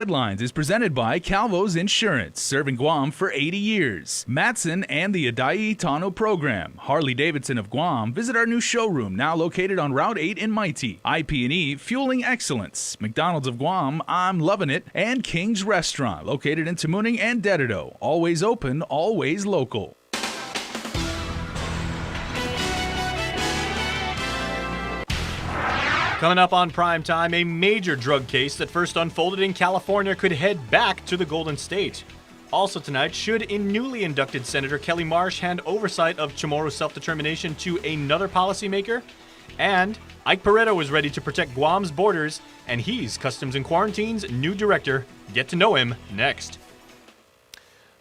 Headlines is presented by Calvo's Insurance, serving Guam for 80 years. Matson and the Adai Tano program. Harley-Davidson of Guam. Visit our new showroom, now located on Route 8 in Mighty. IP&E, fueling excellence. McDonald's of Guam, I'm loving it. And King's Restaurant, located in Tamuning and Dededo. Always open, always local. Coming up on Prime Time, a major drug case that first unfolded in California could head back to the Golden State. Also tonight, should a newly inducted Senator Kelly Marsh hand oversight of Chamorro self-determination to another policymaker? And Ike Pareto is ready to protect Guam's borders, and he's Customs and Quarantine's new director. Get to know him next.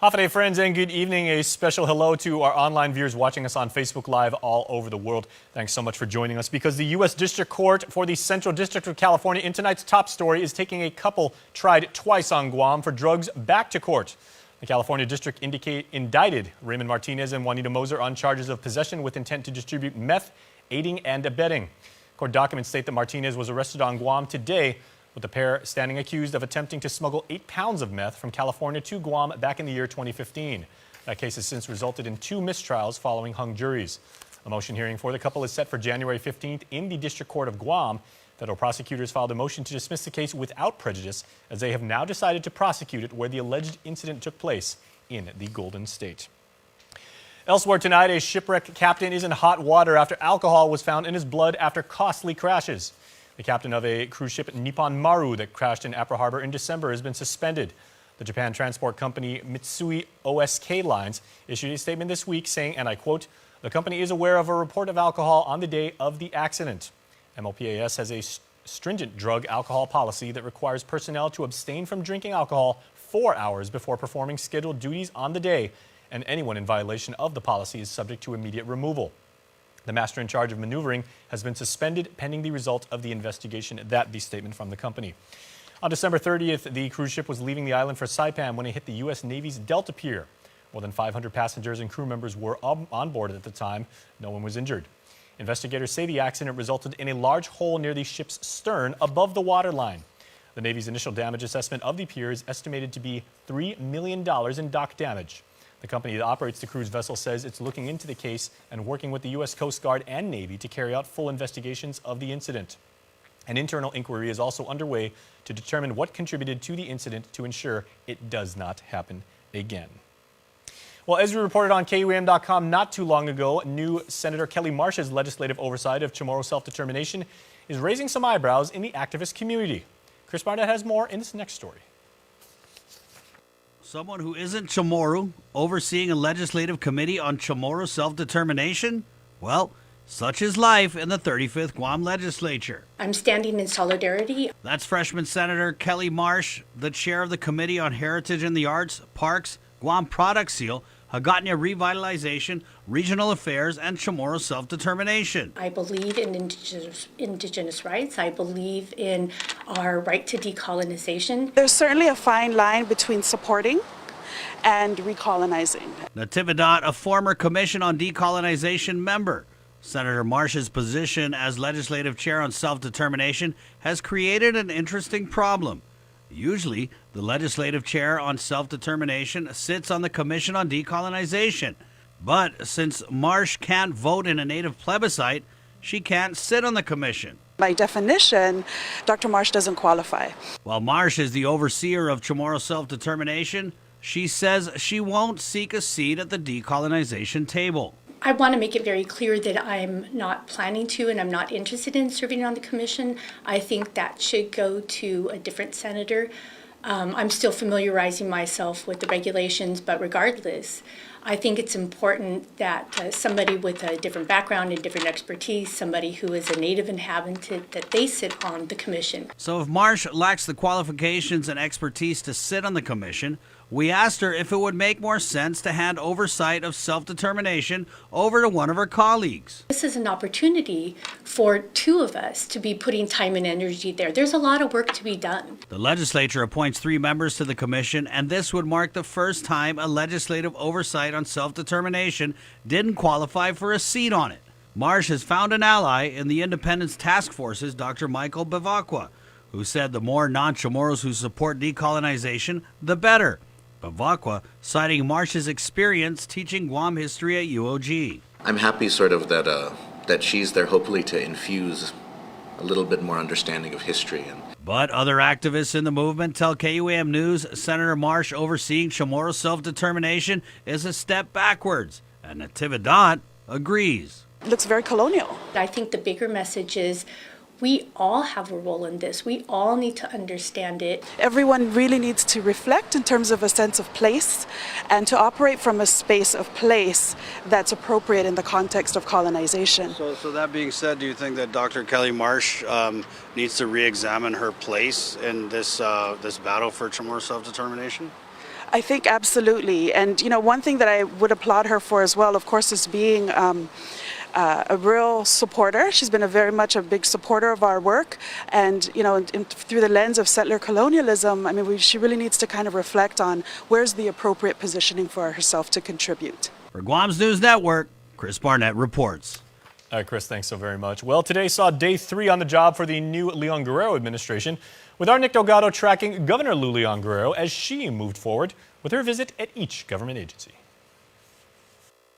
Hafa friends, and good evening. A special hello to our online viewers watching us on Facebook Live all over the world. Thanks so much for joining us, because the U.S. District Court for the Central District of California in tonight's top story is taking a couple tried twice on Guam for drugs back to court. The California District indicted Raymond Martinez and Juanita Moser on charges of possession with intent to distribute meth, aiding and abetting. Court documents state that Martinez was arrested on Guam today, with the pair standing accused of attempting to smuggle 8 pounds of meth from California to Guam back in the year 2015. That case has since resulted in 2 mistrials following hung juries. A motion hearing for the couple is set for January 15th in the District Court of Guam. Federal prosecutors filed a motion to dismiss the case without prejudice, as they have now decided to prosecute it where the alleged incident took place, in the Golden State. Elsewhere tonight, a shipwreck captain is in hot water after alcohol was found in his blood after costly crashes. The captain of a cruise ship, Nippon Maru, that crashed in Apra Harbor in December has been suspended. The Japan transport company Mitsui O.S.K. Lines issued a statement this week saying, and I quote, "The company is aware of a report of alcohol on the day of the accident." MOPAS has a stringent drug alcohol policy that requires personnel to abstain from drinking alcohol 4 hours before performing scheduled duties on the day, and anyone in violation of the policy is subject to immediate removal. The master in charge of maneuvering has been suspended pending the result of the investigation. That the statement from the company. On December 30th, the cruise ship was leaving the island for Saipan when it hit the U.S. Navy's Delta Pier. More than 500 passengers and crew members were on board at the time. No one was injured. Investigators say the accident resulted in a large hole near the ship's stern above the waterline. The Navy's initial damage assessment of the pier is estimated to be $3 million in dock damage. The company that operates the cruise vessel says it's looking into the case and working with the U.S. Coast Guard and Navy to carry out full investigations of the incident. An internal inquiry is also underway to determine what contributed to the incident to ensure it does not happen again. Well, as we reported on KUAM.com not too long ago, new Senator Kelly Marsh's legislative oversight of Chamorro self-determination is raising some eyebrows in the activist community. Chris Barnett has more in this next story. Someone who isn't Chamorro overseeing a legislative committee on Chamorro self-determination? Well, such is life in the 35th Guam legislature. I'm standing in solidarity. That's freshman Senator Kelly Marsh, the chair of the Committee on Heritage and the Arts, Parks, Guam Product Seal, Hagåtña Revitalization, Regional Affairs, and Chamorro self-determination. I believe in indigenous rights. I believe in our right to decolonization. There's certainly a fine line between supporting and recolonizing. Natividad, a former Commission on Decolonization member. Senator Marsh's position as legislative chair on self-determination has created an interesting problem. Usually, the legislative chair on self-determination sits on the Commission on Decolonization. But since Marsh can't vote in a native plebiscite, she can't sit on the commission. By definition, Dr. Marsh doesn't qualify. While Marsh is the overseer of Chamorro self-determination, she says she won't seek a seat at the decolonization table. I want to make it very clear that I'm not planning to, and I'm not interested in serving on the commission. I think that should go to a different senator. I'm still familiarizing myself with the regulations, but regardless, I think it's important that somebody with a different background and different expertise, somebody who is a native inhabitant, that they sit on the commission. So if Marsh lacks the qualifications and expertise to sit on the commission, we asked her if it would make more sense to hand oversight of self-determination over to one of her colleagues. This is an opportunity for 2 of us to be putting time and energy there. There's a lot of work to be done. The legislature appoints 3 members to the commission, and this would mark the first time a legislative oversight on self-determination didn't qualify for a seat on it. Marsh has found an ally in the Independence Task Force's Dr. Michael Bevacqua, who said the more non-Chamorros who support decolonization, the better. Bavacqua citing Marsh's experience teaching Guam history at UOG. I'm happy sort of that she's there hopefully to infuse a little bit more understanding of history. But other activists in the movement tell KUAM News Senator Marsh overseeing Chamorro self-determination is a step backwards. And Natividad agrees. It looks very colonial. I think the bigger message is we all have a role in this. We all need to understand it. Everyone really needs to reflect in terms of a sense of place and to operate from a space of place that's appropriate in the context of colonization. So that being said, do you think that Dr. Kelly Marsh needs to re-examine her place in this battle for Chamorro self-determination? I think absolutely. And, you know, one thing that I would applaud her for as well, of course, is being a real supporter. She's been very much a big supporter of our work. And, you know, through the lens of settler colonialism, I mean, she really needs to kind of reflect on where's the appropriate positioning for herself to contribute. For Guam's News Network, Chris Barnett reports. All right, Chris, thanks so very much. Well, today saw day 3 on the job for the new Leon Guerrero administration, with our Nick Delgado tracking Governor Lou Leon Guerrero as she moved forward with her visit at each government agency.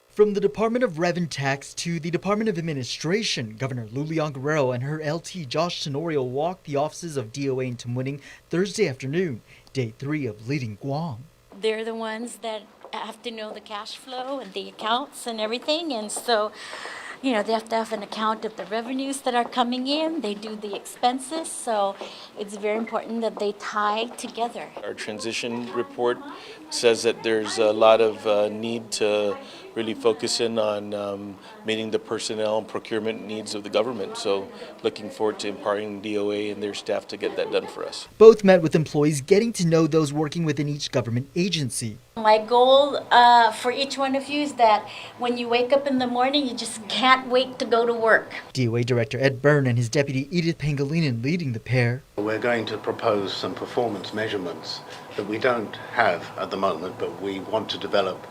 From the Department of Rev and Tax to the Department of Administration, Governor Lou Leon Guerrero and her LT Josh Tenorio walked the offices of DOA in Tamuning Thursday afternoon, day 3 of leading Guam. They're the ones that have to know the cash flow and the accounts and everything, and so, you know, they have to have an account of the revenues that are coming in. They do the expenses, so it's very important that they tie together. Our transition report says that there's a lot of need to really focus in on meeting the personnel and procurement needs of the government. So looking forward to empowering DOA and their staff to get that done for us. Both met with employees getting to know those working within each government agency. My goal for each one of you is that when you wake up in the morning, you just can't wait to go to work. DOA Director Ed Byrne and his deputy Edith Pangilinan leading the pair. We're going to propose some performance measurements that we don't have at the moment, but we want to develop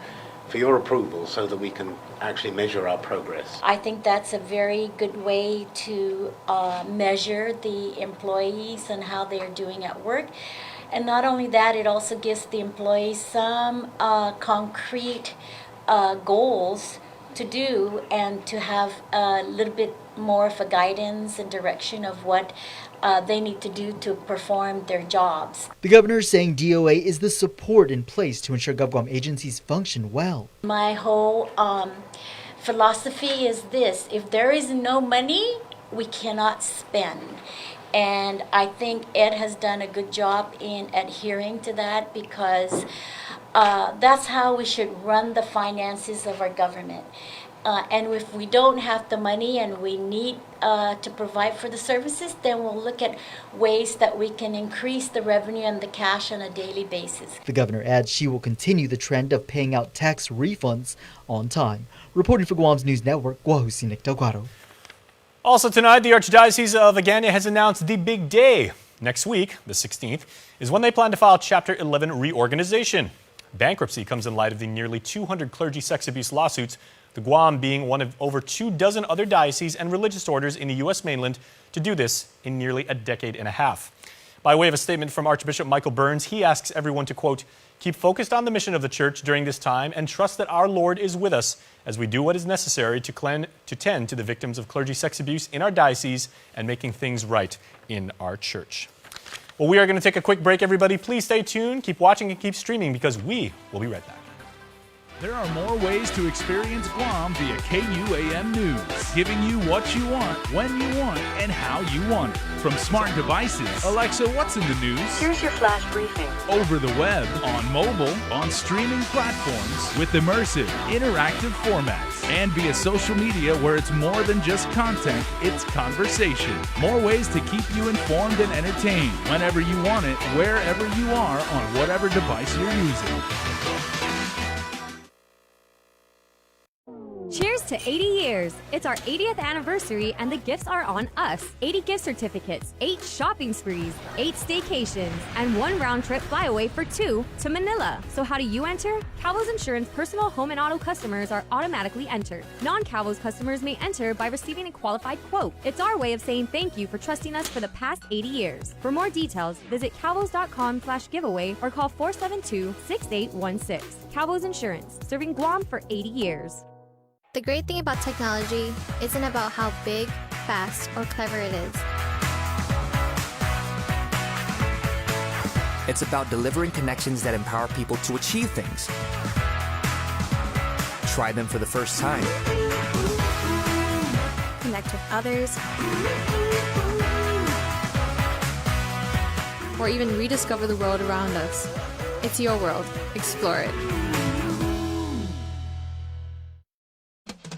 for your approval so that we can actually measure our progress. I think that's a very good way to measure the employees and how they're doing at work. And not only that, it also gives the employees some concrete goals to do and to have a little bit more of a guidance and direction of what they need to do to perform their jobs. The governor is saying DOA is the support in place to ensure GovGuam agencies function well. My whole philosophy is this: if there is no money, we cannot spend. And I think Ed has done a good job in adhering to that, because that's how we should run the finances of our government. And if we don't have the money and we need to provide for the services, then we'll look at ways that we can increase the revenue and the cash on a daily basis. The governor adds she will continue the trend of paying out tax refunds on time. Reporting for Guam's News Network, Guahusi Nick Delgado. Also tonight, the Archdiocese of Agana has announced the big day. Next week, the 16th, is when they plan to file Chapter 11 reorganization. Bankruptcy comes in light of the nearly 200 clergy sex abuse lawsuits, the Guam being one of over 24 other dioceses and religious orders in the U.S. mainland to do this in nearly a decade and a half. By way of a statement from Archbishop Michael Burns, he asks everyone to, quote, keep focused on the mission of the church during this time and trust that our Lord is with us as we do what is necessary to tend to the victims of clergy sex abuse in our diocese and making things right in our church. Well, we are going to take a quick break, everybody. Please stay tuned, keep watching and keep streaming, because we will be right back. There are more ways to experience Guam via KUAM News, giving you what you want, when you want, and how you want it. From smart devices, Alexa, what's in the news? Here's your flash briefing. Over the web, on mobile, on streaming platforms, with immersive, interactive formats, and via social media where it's more than just content, it's conversation. More ways to keep you informed and entertained whenever you want it, wherever you are, on whatever device you're using. Cheers to 80 years. It's our 80th anniversary and the gifts are on us. 80 gift certificates, 8 shopping sprees, 8 staycations, and 1 round-trip flyaway for 2 to Manila. So how do you enter? Calvo's Insurance personal home and auto customers are automatically entered. Non-Calvo's customers may enter by receiving a qualified quote. It's our way of saying thank you for trusting us for the past 80 years. For more details, visit calvos.com/giveaway or call 472-6816. Calvo's Insurance, serving Guam for 80 years. The great thing about technology isn't about how big, fast, or clever it is. It's about delivering connections that empower people to achieve things. Try them for the first time. Connect with others. Or even rediscover the world around us. It's your world. Explore it.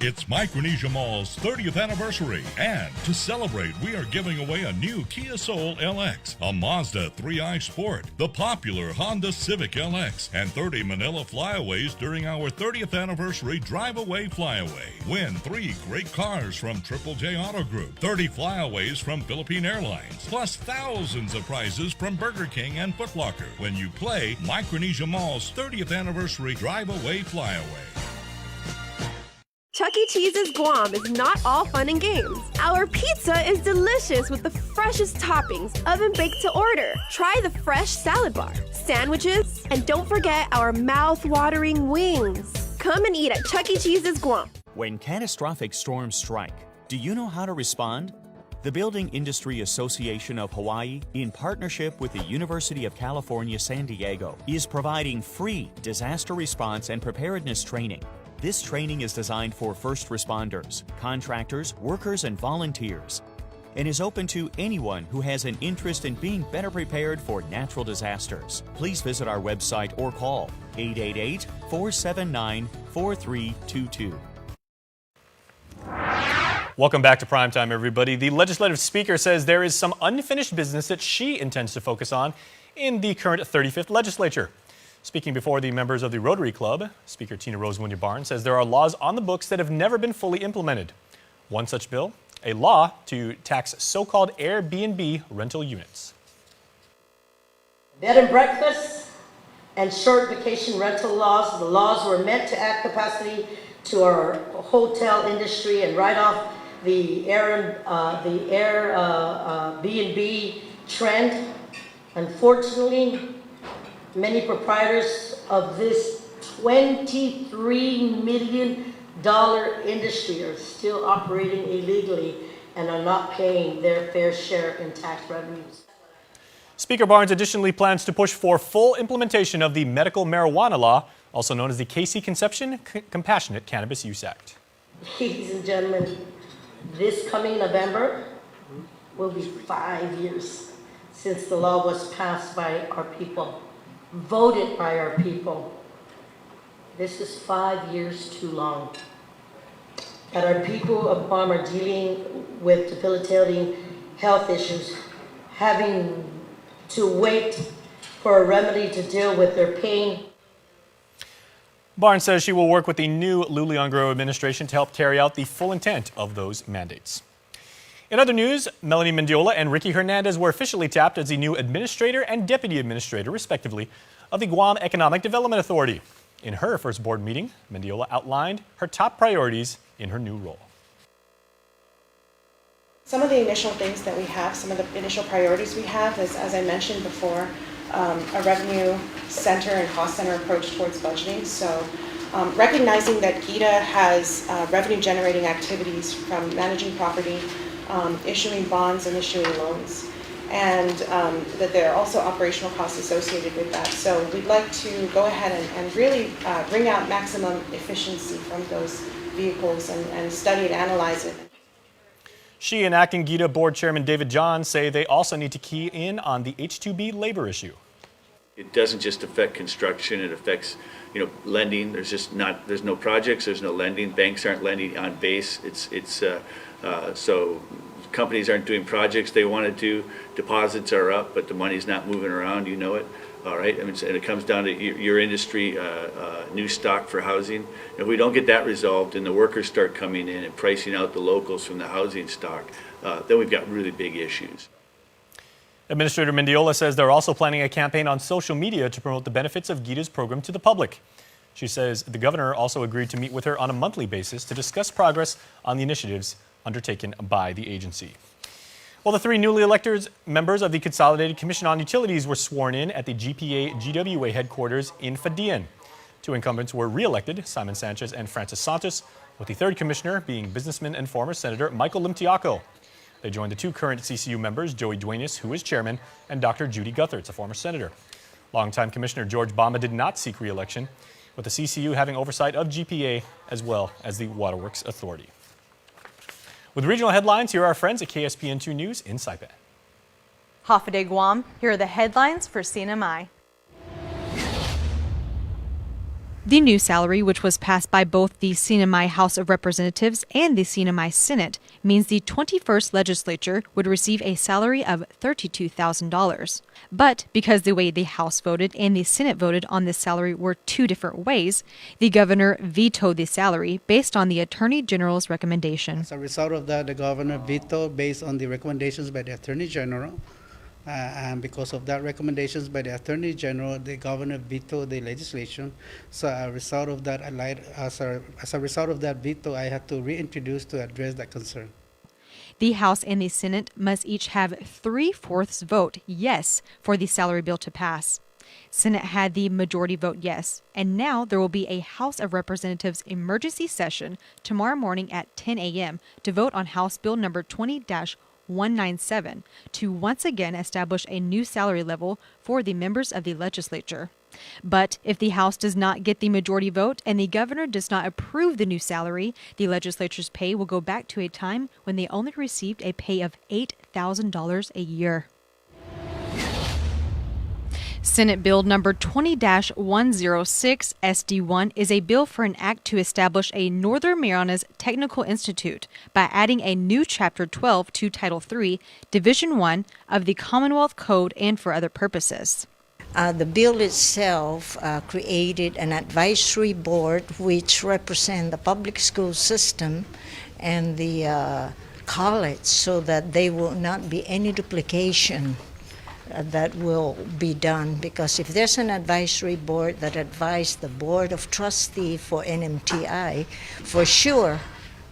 It's Micronesia Mall's 30th anniversary, and to celebrate, we are giving away a new Kia Soul LX, a Mazda 3i Sport, the popular Honda Civic LX, and 30 Manila Flyaways during our 30th anniversary Drive-Away Flyaway. Win 3 great cars from Triple J Auto Group, 30 Flyaways from Philippine Airlines, plus thousands of prizes from Burger King and Foot Locker when you play Micronesia Mall's 30th anniversary Drive-Away Flyaway. Chuck E. Cheese's Guam is not all fun and games. Our pizza is delicious with the freshest toppings, oven-baked to order. Try the fresh salad bar, sandwiches, and don't forget our mouth-watering wings. Come and eat at Chuck E. Cheese's Guam. When catastrophic storms strike, do you know how to respond? The Building Industry Association of Hawaii, in partnership with the University of California, San Diego, is providing free disaster response and preparedness training. This training is designed for first responders, contractors, workers, and volunteers, and is open to anyone who has an interest in being better prepared for natural disasters. Please visit our website or call 888-479-4322. Welcome back to Primetime, everybody. The legislative speaker says there is some unfinished business that she intends to focus on in the current 35th legislature. Speaking before the members of the Rotary Club, Speaker Tina Rose Munya-Barnes says there are laws on the books that have never been fully implemented. One such bill, a law to tax so-called Airbnb rental units. Bed and breakfast and short vacation rental laws. The laws were meant to add capacity to our hotel industry and write off the Airbnb trend. Unfortunately, many proprietors of this $23 million industry are still operating illegally and are not paying their fair share in tax revenues. Speaker Barnes additionally plans to push for full implementation of the medical marijuana law, also known as the KC Conception Compassionate Cannabis Use Act. Ladies and gentlemen, this coming November will be 5 years since the law was passed by our people. Voted by our people. This is 5 years too long. That our people of Guam are dealing with debilitating health issues, having to wait for a remedy to deal with their pain. Barnes says she will work with the new Luleong administration to help carry out the full intent of those mandates. In other news, Melanie Mendiola and Ricky Hernandez were officially tapped as the new administrator and deputy administrator, respectively, of the Guam Economic Development Authority. In her first board meeting, Mendiola outlined her top priorities in her new role. Some of the initial things that we have, some of the initial priorities we have is, as I mentioned before, a revenue center and cost center approach towards budgeting. So recognizing that GITA has revenue generating activities from managing property, issuing bonds and issuing loans, and that there are also operational costs associated with that. So we'd like to go ahead and really bring out maximum efficiency from those vehicles and study and analyze it. She and acting GITA board chairman David John say they also need to key in on the H-2B labor issue. It doesn't just affect construction, it affects, lending. There's no projects, there's no lending. Banks aren't lending on base. So companies aren't doing projects they want to do. Deposits are up, but the money's not moving around, you know it. All right, I mean, and it comes down to your industry, new stock for housing. If we don't get that resolved and the workers start coming in and pricing out the locals from the housing stock, then we've got really big issues. Administrator Mendiola says they're also planning a campaign on social media to promote the benefits of GIDA's program to the public. She says the governor also agreed to meet with her on a monthly basis to discuss progress on the initiatives undertaken by the agency. Well, the 3 newly elected members of the Consolidated Commission on Utilities were sworn in at the GPA GWA headquarters in Fadian. 2 incumbents were re-elected, Simon Sanchez and Francis Santos, with the 3rd commissioner being businessman and former Senator Michael Limtiaco. They joined the 2 current CCU members, Joey Duenas, who is chairman, and Dr. Judy Guthertz, a former senator. Longtime Commissioner George Bama did not seek re-election, with the CCU having oversight of GPA as well as the Waterworks Authority. With regional headlines, here are our friends at KSPN2 News in Saipan. Hafa Guam, here are the headlines for CNMI. The new salary, which was passed by both the CNMI House of Representatives and the CNMI Senate, means the 21st legislature would receive a salary of $32,000. But because the way the House voted and the Senate voted on this salary were 2 different ways, the governor vetoed the salary based on the Attorney General's recommendation. As a result of that, the governor vetoed based on the recommendations by the Attorney General. And because of that recommendations by the Attorney General, the governor vetoed the legislation. So as a result of that, as a result of that veto, I had to reintroduce to address that concern. The House and the Senate must each have 3/4 vote yes for the salary bill to pass. Senate had the majority vote yes, and now there will be a House of Representatives emergency session tomorrow morning at 10 a.m. to vote on House Bill number 20-197 to once again establish a new salary level for the members of the legislature. But if the House does not get the majority vote and the governor does not approve the new salary, the legislature's pay will go back to a time when they only received a pay of $8,000 a year. Senate Bill number 20-106 SD1 is a bill for an act to establish a Northern Marianas Technical Institute by adding a new Chapter 12 to Title 3, Division 1 of the Commonwealth Code and for other purposes. The bill itself created an advisory board which represents the public school system and the college so that there will not be any duplication that will be done, because if there's an advisory board that advises the board of trustee for NMTI, for sure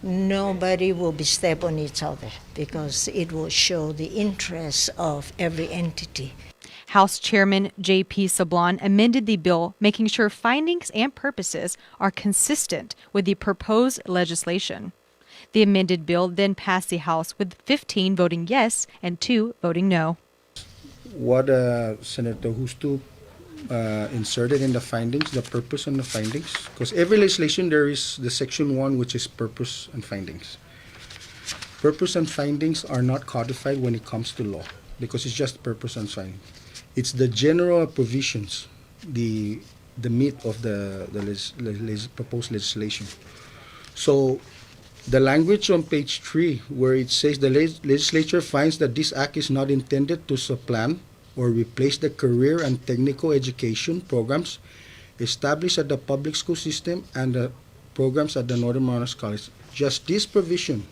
nobody will be step on each other because it will show the interests of every entity. House Chairman J.P. Sablon amended the bill, making sure findings and purposes are consistent with the proposed legislation. The amended bill then passed the House with 15 voting yes and 2 voting no. What Senator Justo inserted in the findings, the purpose and the findings, because every legislation there is the section 1 which is purpose and findings. Purpose and findings are not codified when it comes to law because it's just purpose and findings. It's the general provisions, the meat of the proposed legislation. So the language on page 3 where it says the legislature finds that this act is not intended to supplant or replace the career and technical education programs established at the public school system and the programs at the Northern Marianas College. Just this provision,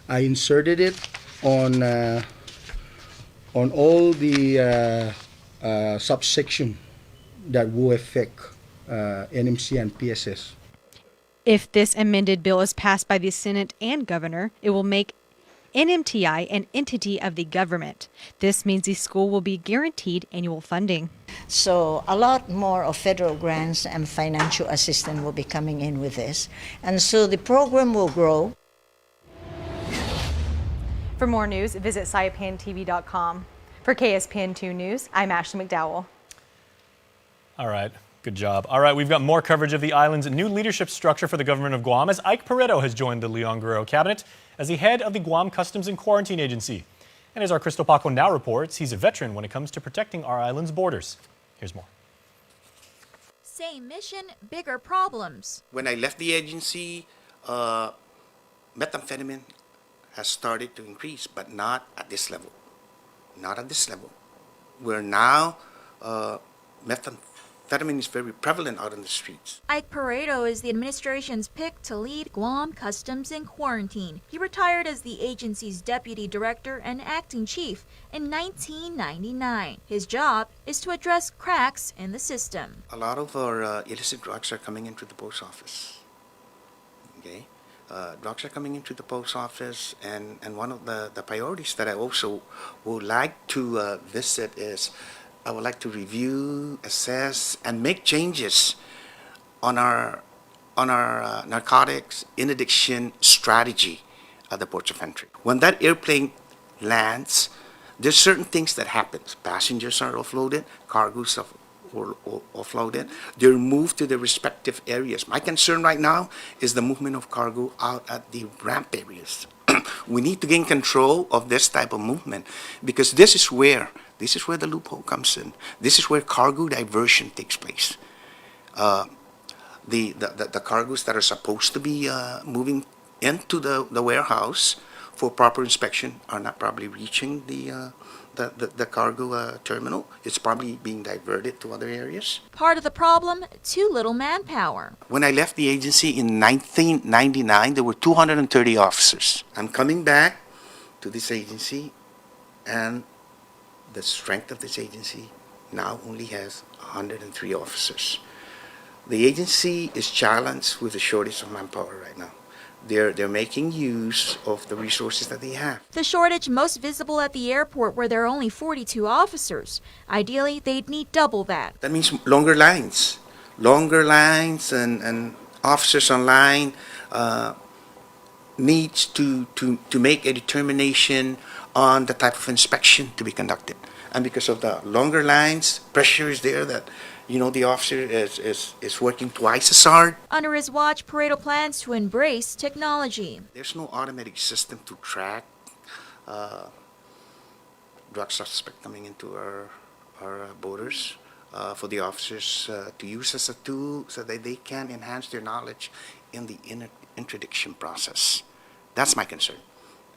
I inserted it on all the subsection that will affect NMC and PSS. If this amended bill is passed by the Senate and governor, it will make NMTI an entity of the government. This means the school will be guaranteed annual funding. So a lot more of federal grants and financial assistance will be coming in with this. And so the program will grow. For more news, visit saipantv.com. For KSPN2 News, I'm Ashley McDowell. All right. Good job. All right, we've got more coverage of the island's new leadership structure for the government of Guam as Ike Pareto has joined the Leon Guerrero cabinet as the head of the Guam Customs and Quarantine Agency. And as our Crystal Paco now reports, he's a veteran when it comes to protecting our island's borders. Here's more. Same mission, bigger problems. When I left the agency, methamphetamine has started to increase, but not at this level. Not at this level. We're now methamphetamine is very prevalent out in the streets. Ike Pareto is the administration's pick to lead Guam Customs and Quarantine. He retired as the agency's deputy director and acting chief in 1999. His job is to address cracks in the system. A lot of our illicit drugs are coming into the post office. Okay, drugs are coming into the post office, and one of the priorities that I also would like to visit is I would like to review, assess, and make changes on our narcotics interdiction strategy at the ports of entry. When that airplane lands, there's certain things that happen. Passengers are offloaded, cargoes are offloaded. They're moved to their respective areas. My concern right now is the movement of cargo out at the ramp areas. We need to gain control of this type of movement, because this is where the loophole comes in. This is where cargo diversion takes place. The cargoes that are supposed to be moving into the warehouse for proper inspection are not probably reaching the cargo terminal. It's probably being diverted to other areas. Part of the problem, too little manpower. When I left the agency in 1999, there were 230 officers. I'm coming back to this agency, and the strength of this agency now only has 103 officers. The agency is challenged with the shortage of manpower right now. They're making use of the resources that they have. The shortage most visible at the airport, where there are only 42 officers. Ideally, they'd need double that. That means longer lines and officers on line needs to make a determination on the type of inspection to be conducted. And because of the longer lines, pressure is there that the officer is working twice as hard. Under his watch, Pareto plans to embrace technology. There's no automatic system to track drug suspect coming into our borders for the officers to use as a tool so that they can enhance their knowledge in the interdiction process. That's my concern.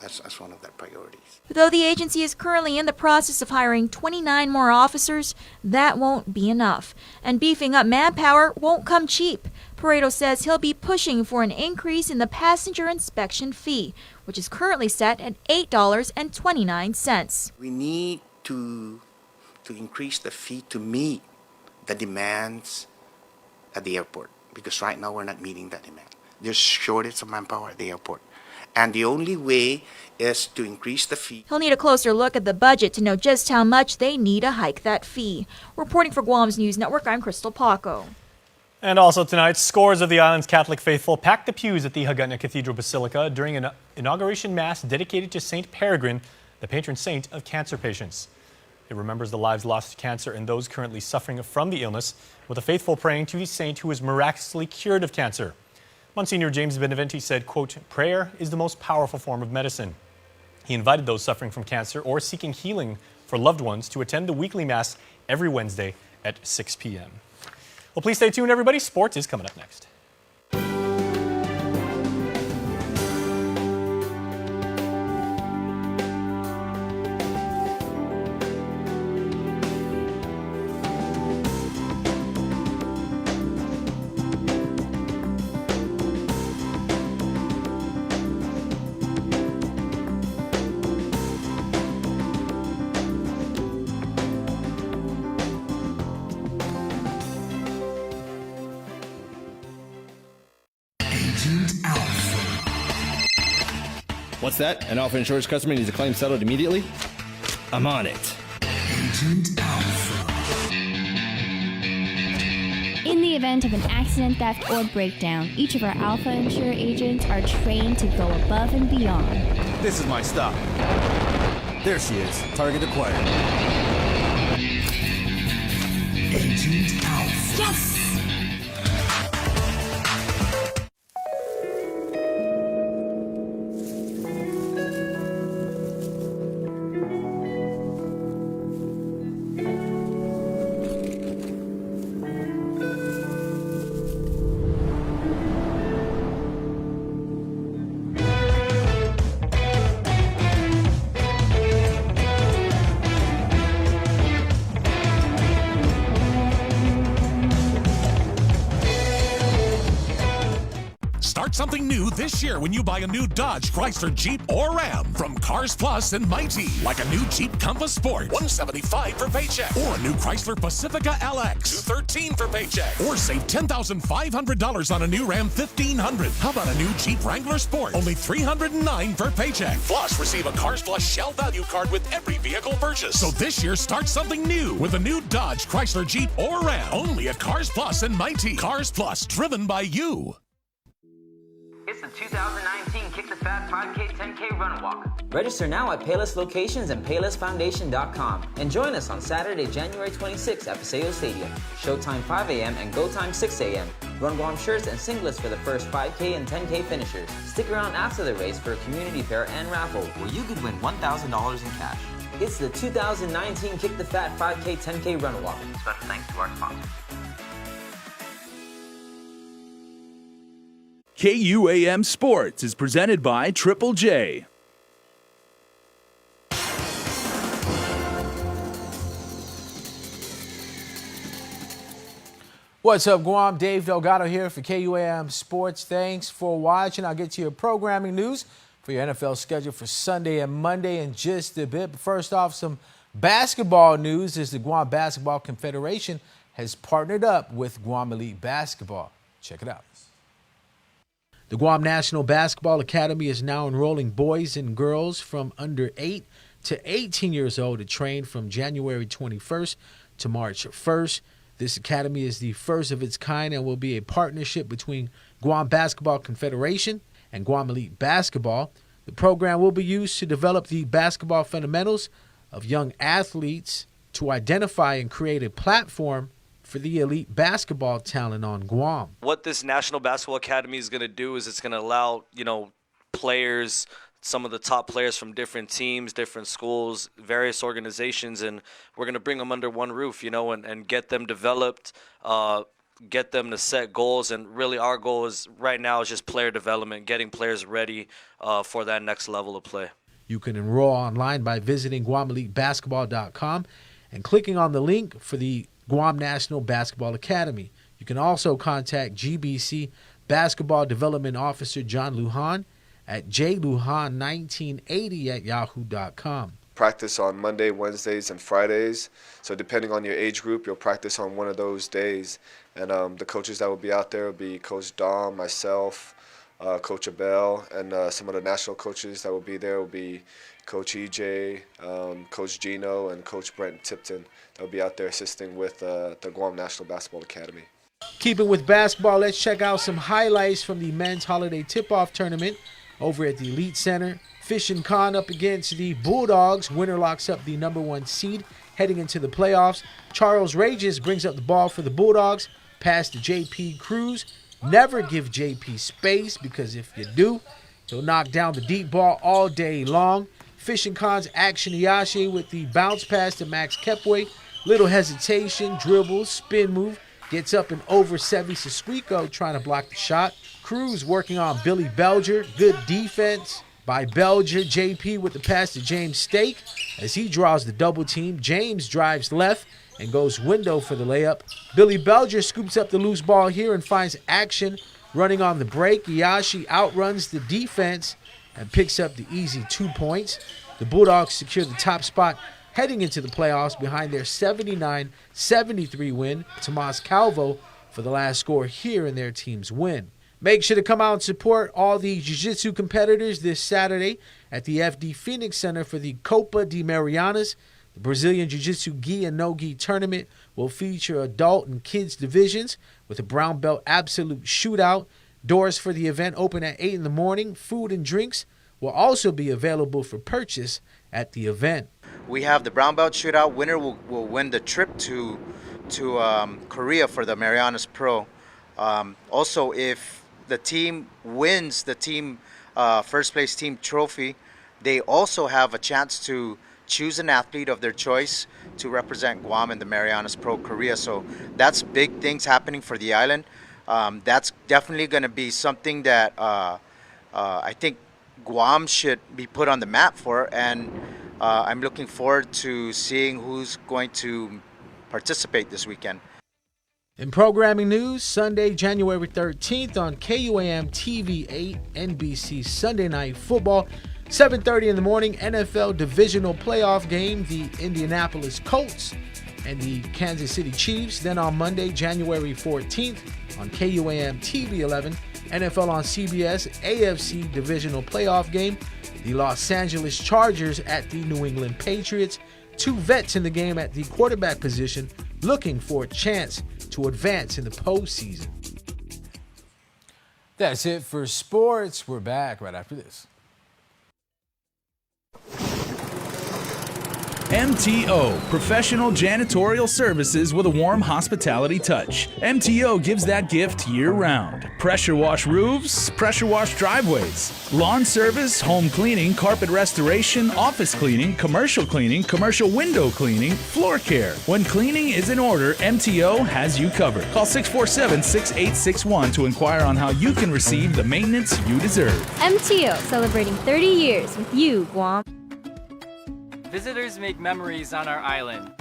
That's one of their priorities. Though the agency is currently in the process of hiring 29 more officers, that won't be enough. And beefing up manpower won't come cheap. Pareto says he'll be pushing for an increase in the passenger inspection fee, which is currently set at $8.29. We need to increase the fee to meet the demands at the airport, because right now we're not meeting that demand. There's shortage of manpower at the airport. And the only way is to increase the fee. He'll need a closer look at the budget to know just how much they need to hike that fee. Reporting for Guam's News Network, I'm Crystal Paco. And also tonight, scores of the island's Catholic faithful packed the pews at the Hagåtña Cathedral Basilica during an inauguration mass dedicated to St. Peregrine, the patron saint of cancer patients. It remembers the lives lost to cancer and those currently suffering from the illness, with the faithful praying to the saint who was miraculously cured of cancer. Monsignor James Beneventi said, quote, "Prayer is the most powerful form of medicine." He invited those suffering from cancer or seeking healing for loved ones to attend the weekly Mass every Wednesday at 6 p.m. Well, please stay tuned, everybody. Sports is coming up next. What's that? An Alpha Insurance customer needs a claim settled immediately? I'm on it. Agent Alpha. In the event of an accident, theft, or breakdown, each of our Alpha Insure agents are trained to go above and beyond. This is my stop. There she is. Target acquired. Agent Alpha. Yes! Start something new this year when you buy a new Dodge, Chrysler, Jeep, or Ram from Cars Plus and Mighty. Like a new Jeep Compass Sport, $175 per paycheck. Or a new Chrysler Pacifica LX, $213 per paycheck. Or save $10,500 on a new Ram 1500. How about a new Jeep Wrangler Sport? Only $309 per paycheck. Plus, receive a Cars Plus Shell Value Card with every vehicle purchase. So this year, start something new with a new Dodge, Chrysler, Jeep, or Ram. Only at Cars Plus and Mighty. Cars Plus, driven by you. It's the 2019 Kick the Fat 5K 10K Run Walk. Register now at Payless Locations and PaylessFoundation.com and join us on Saturday, January 26th at Paseo Stadium. Showtime 5 a.m. and go time 6 a.m. Run Guam shirts and singlets for the first 5K and 10K finishers. Stick around after the race for a community fair and raffle where you could win $1,000 in cash. It's the 2019 Kick the Fat 5K 10K Run Walk. Special thanks to our sponsors. KUAM Sports is presented by Triple J. What's up, Guam? Dave Delgado here for KUAM Sports. Thanks for watching. I'll get to your programming news for your NFL schedule for Sunday and Monday in just a bit. But first off, some basketball news as the Guam Basketball Confederation has partnered up with Guam Elite Basketball. Check it out. The Guam National Basketball Academy is now enrolling boys and girls from under 8 to 18 years old to train from January 21st to March 1st. This academy is the first of its kind and will be a partnership between Guam Basketball Confederation and Guam Elite Basketball. The program will be used to develop the basketball fundamentals of young athletes, to identify and create a platform for the elite basketball talent on Guam. What this National Basketball Academy is going to do is it's going to allow, players, some of the top players from different teams, different schools, various organizations, and we're going to bring them under one roof, and get them developed, get them to set goals. And really our goal is right now is just player development, getting players ready for that next level of play. You can enroll online by visiting GuamEliteBasketball.com and clicking on the link for the Guam National Basketball Academy. You can also contact GBC Basketball Development Officer John Lujan at jluhan1980@yahoo.com. Practice on Monday, Wednesdays, and Fridays. So depending on your age group, you'll practice on one of those days. And the coaches that will be out there will be Coach Dom, myself, Coach Abel, and some of the national coaches that will be there will be Coach EJ, Coach Gino, and Coach Brent Tipton. They'll be out there assisting with the Guam National Basketball Academy. Keeping with basketball, let's check out some highlights from the men's holiday tip-off tournament over at the Elite Center. Fishin' Khan up against the Bulldogs. Winner locks up the #1 seed heading into the playoffs. Charles Rages brings up the ball for the Bulldogs. Pass to JP Cruz. Never give JP space, because if you do, he'll knock down the deep ball all day long. Fishin' Khan's Action Iyashi with the bounce pass to Max Kepway. Little hesitation, dribbles, spin move. Gets up and over Sevi Siswico trying to block the shot. Cruz working on Billy Belger. Good defense by Belger. JP with the pass to James Stake. As he draws the double team, James drives left and goes window for the layup. Billy Belger scoops up the loose ball here and finds Action running on the break. Iyashi outruns the defense and picks up the easy 2 points. The Bulldogs secure the top spot heading into the playoffs behind their 79-73 win. Tomas Calvo for the last score here in their team's win. Make sure to come out and support all the jiu-jitsu competitors this Saturday at the FD Phoenix Center for the Copa de Marianas. The Brazilian Jiu-Jitsu Gi and No Gi tournament will feature adult and kids divisions with a brown belt absolute shootout. Doors for the event open at 8 in the morning. Food and drinks will also be available for purchase at the event. We have the brown belt shootout. Winner will win the trip to Korea for the Marianas Pro. Also, if the team wins the team first place team trophy, they also have a chance to choose an athlete of their choice to represent Guam in the Marianas Pro Korea. So that's big things happening for the island. That's definitely going to be something that I think Guam should be put on the map for, and I'm looking forward to seeing who's going to participate this weekend. In programming news, Sunday, January 13th on KUAM TV 8, NBC Sunday Night Football, 7:30 in the morning, NFL Divisional Playoff game, the Indianapolis Colts and the Kansas City Chiefs. Then on Monday, January 14th on KUAM TV 11, NFL on CBS, AFC Divisional Playoff game, the Los Angeles Chargers at the New England Patriots. Two vets in the game at the quarterback position looking for a chance to advance in the postseason. That's it for sports. We're back right after this. MTO, professional janitorial services with a warm hospitality touch. MTO gives that gift year-round. Pressure wash roofs, pressure wash driveways, lawn service, home cleaning, carpet restoration, office cleaning, commercial window cleaning, floor care. When cleaning is in order, MTO has you covered. Call 647-6861 to inquire on how you can receive the maintenance you deserve. MTO, celebrating 30 years with you, Guam. Visitors make memories on our island.